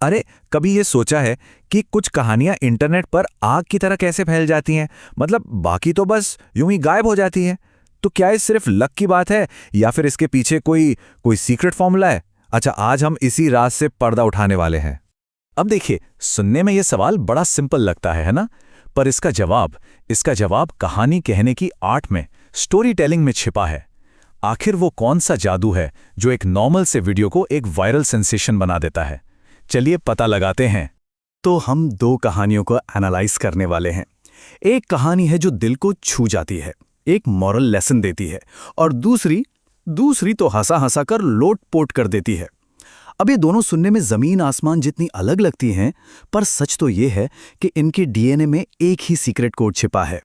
अरे, कभी ये सोचा है कि कुछ कहानियां इंटरनेट पर आग की तरह कैसे फैल जाती हैं? मतलब बाकी तो बस यूं ही गायब हो जाती हैं। तो क्या ये सिर्फ लक की बात है या फिर इसके पीछे कोई कोई सीक्रेट फॉर्मूला है? अच्छा, आज हम इसी राज से पर्दा उठाने वाले हैं। अब देखिए, सुनने में यह सवाल बड़ा सिंपल लगता है ना? पर इसका जवाब कहानी कहने की आर्ट में, स्टोरी टेलिंग में छिपा है। आखिर वो कौन सा जादू है जो एक नॉर्मल से वीडियो को एक वायरल सेंसेशन बना देता है? चलिए पता लगाते हैं। तो हम दो कहानियों को एनालाइज करने वाले हैं। एक कहानी है जो दिल को छू जाती है, एक मॉरल लेसन देती है, और दूसरी तो हंसा हंसा कर लोट-पोट कर देती है। अब ये दोनों सुनने में जमीन आसमान जितनी अलग लगती हैं, पर सच तो ये है कि इनके डीएनए में एक ही सीक्रेट कोड छिपा है।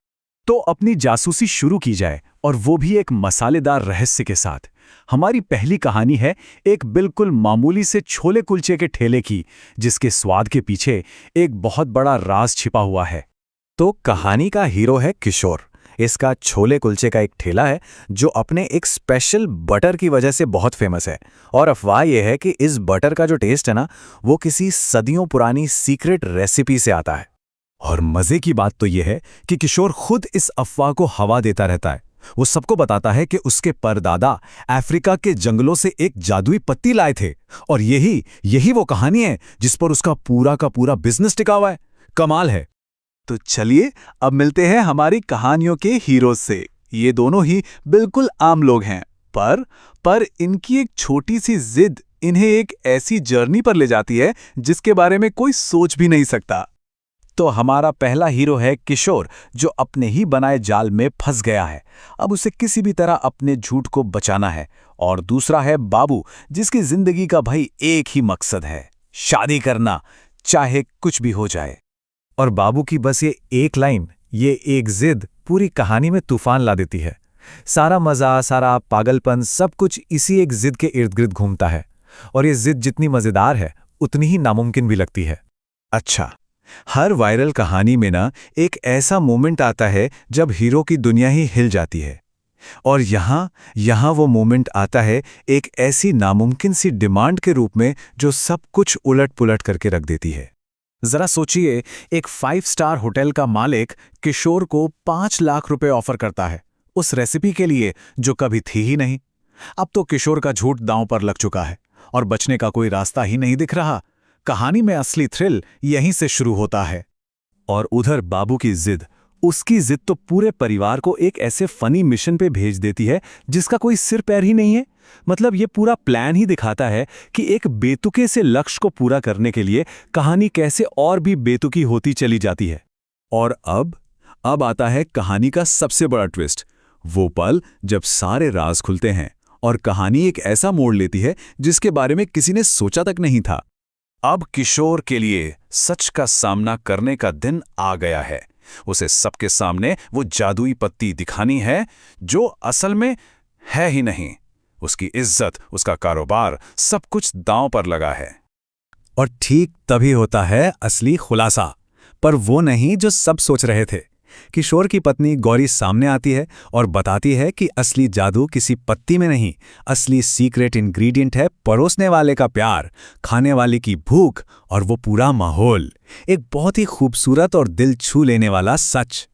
तो अपनी जासूसी शुरू की जाए, और वो भी एक मसालेदार रहस्य के साथ। हमारी पहली कहानी है एक बिल्कुल मामूली से छोले कुलचे के ठेले की, जिसके स्वाद के पीछे एक बहुत बड़ा राज छिपा हुआ है। तो कहानी का हीरो है किशोर। इसका छोले कुलचे का एक ठेला है जो अपने एक स्पेशल बटर की वजह से बहुत फेमस है। और अफवाह यह है कि इस बटर का जो टेस्ट है ना, वो किसी सदियों पुरानी सीक्रेट रेसिपी से आता है। और मजे की बात तो यह है कि किशोर खुद इस अफवाह को हवा देता रहता है। वो सबको बताता है कि उसके परदादा अफ्रीका के जंगलों से एक जादुई पत्ती लाए थे, और यही वो कहानी है जिस पर उसका पूरा का पूरा बिजनेस टिका हुआ है। कमाल है। तो चलिए अब मिलते हैं हमारी कहानियों के हीरोज से। ये दोनों ही बिल्कुल आम लोग हैं, पर इनकी एक छोटी सी जिद इन्हें एक ऐसी जर्नी पर ले जाती है जिसके बारे में कोई सोच भी नहीं सकता। तो हमारा पहला हीरो है किशोर, जो अपने ही बनाए जाल में फंस गया है। अब उसे किसी भी तरह अपने झूठ को बचाना है। और दूसरा है बाबू, जिसकी जिंदगी का भाई एक ही मकसद है, शादी करना, चाहे कुछ भी हो जाए। और बाबू की बस ये एक लाइन, ये एक जिद पूरी कहानी में तूफान ला देती है। सारा मजा, सारा पागलपन, सब कुछ इसी एक जिद के इर्द गिर्द घूमता है। और ये जिद जितनी मजेदार है, उतनी ही नामुमकिन भी लगती है। अच्छा, हर वायरल कहानी में ना एक ऐसा मोमेंट आता है जब हीरो की दुनिया ही हिल जाती है। और यहाँ वो मोमेंट आता है एक ऐसी नामुमकिन सी डिमांड के रूप में जो सब कुछ उलट पुलट करके रख देती है। जरा सोचिए, एक 5 स्टार होटल का मालिक किशोर को 5 लाख रुपए ऑफर करता है उस रेसिपी के लिए जो कभी थी ही नहीं। अब तो किशोर का झूठ दांव पर लग चुका है और बचने का कोई रास्ता ही नहीं दिख रहा। कहानी में असली थ्रिल यहीं से शुरू होता है। और उधर बाबू की जिद, उसकी जिद तो पूरे परिवार को एक ऐसे फनी मिशन पे भेज देती है जिसका कोई सिर पैर ही नहीं है। मतलब ये पूरा प्लान ही दिखाता है कि एक बेतुके से लक्ष्य को पूरा करने के लिए कहानी कैसे और भी बेतुकी होती चली जाती है। और अब आता है कहानी का सबसे बड़ा ट्विस्ट, वो पल जब सारे राज खुलते हैं और कहानी एक ऐसा मोड़ लेती है जिसके बारे में किसी ने सोचा तक नहीं था। अब किशोर के लिए सच का सामना करने का दिन आ गया है। उसे सबके सामने वो जादुई पत्ती दिखानी है जो असल में है ही नहीं। उसकी इज्जत, उसका कारोबार, सब कुछ दांव पर लगा है। और ठीक तभी होता है असली खुलासा, पर वो नहीं जो सब सोच रहे थे। किशोर की पत्नी गौरी सामने आती है और बताती है कि असली जादू किसी पत्ती में नहीं, असली सीक्रेट इंग्रेडिएंट है परोसने वाले का प्यार, खाने वाले की भूख और वो पूरा माहौल। एक बहुत ही खूबसूरत और दिल छू लेने वाला सच।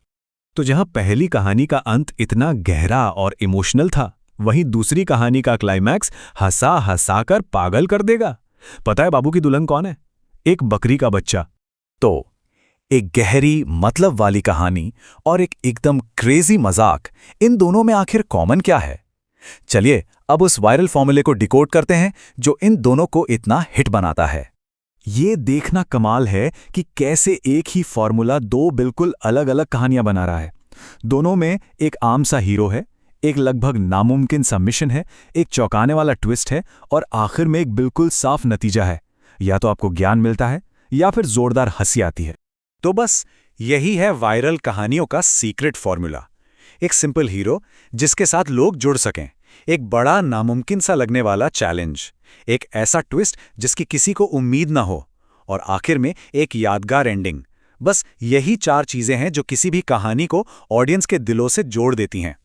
तो जहां पहली कहानी का अंत इतना गहरा और इमोशनल था, वहीं दूसरी कहानी का क्लाइमैक्स हंसा हंसा कर पागल कर देगा। पता है बाबू की दुल्हन कौन है? एक बकरी का बच्चा। तो एक गहरी मतलब वाली कहानी और एक एकदम क्रेजी मजाक, इन दोनों में आखिर कॉमन क्या है? चलिए अब उस वायरल फॉर्मूले को डिकोड करते हैं जो इन दोनों को इतना हिट बनाता है। ये देखना कमाल है कि कैसे एक ही फॉर्मूला दो बिल्कुल अलग अलग कहानियां बना रहा है। दोनों में एक आम सा हीरो है, एक लगभग नामुमकिन सा मिशन है, एक चौंकाने वाला ट्विस्ट है, और आखिर में एक बिल्कुल साफ नतीजा है। या तो आपको ज्ञान मिलता है या फिर जोरदार हंसी आती है। तो बस यही है वायरल कहानियों का सीक्रेट फॉर्मूला। एक सिंपल हीरो जिसके साथ लोग जुड़ सकें, एक बड़ा नामुमकिन सा लगने वाला चैलेंज, एक ऐसा ट्विस्ट जिसकी किसी को उम्मीद ना हो, और आखिर में एक यादगार एंडिंग। बस यही 4 चीजें हैं जो किसी भी कहानी को ऑडियंस के दिलों से जोड़ देती हैं।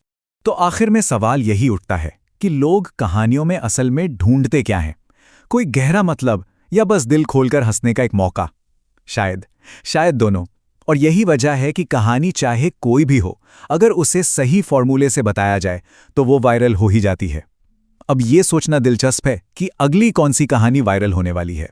तो आखिर में सवाल यही उठता है कि लोग कहानियों में असल में ढूंढते क्या हैं? कोई गहरा मतलब या बस दिल खोलकर हंसने का एक मौका? शायद दोनों। और यही वजह है कि कहानी चाहे कोई भी हो, अगर उसे सही फॉर्मूले से बताया जाए तो वो वायरल हो ही जाती है। अब ये सोचना दिलचस्प है कि अगली कौन सी कहानी वायरल होने वाली है।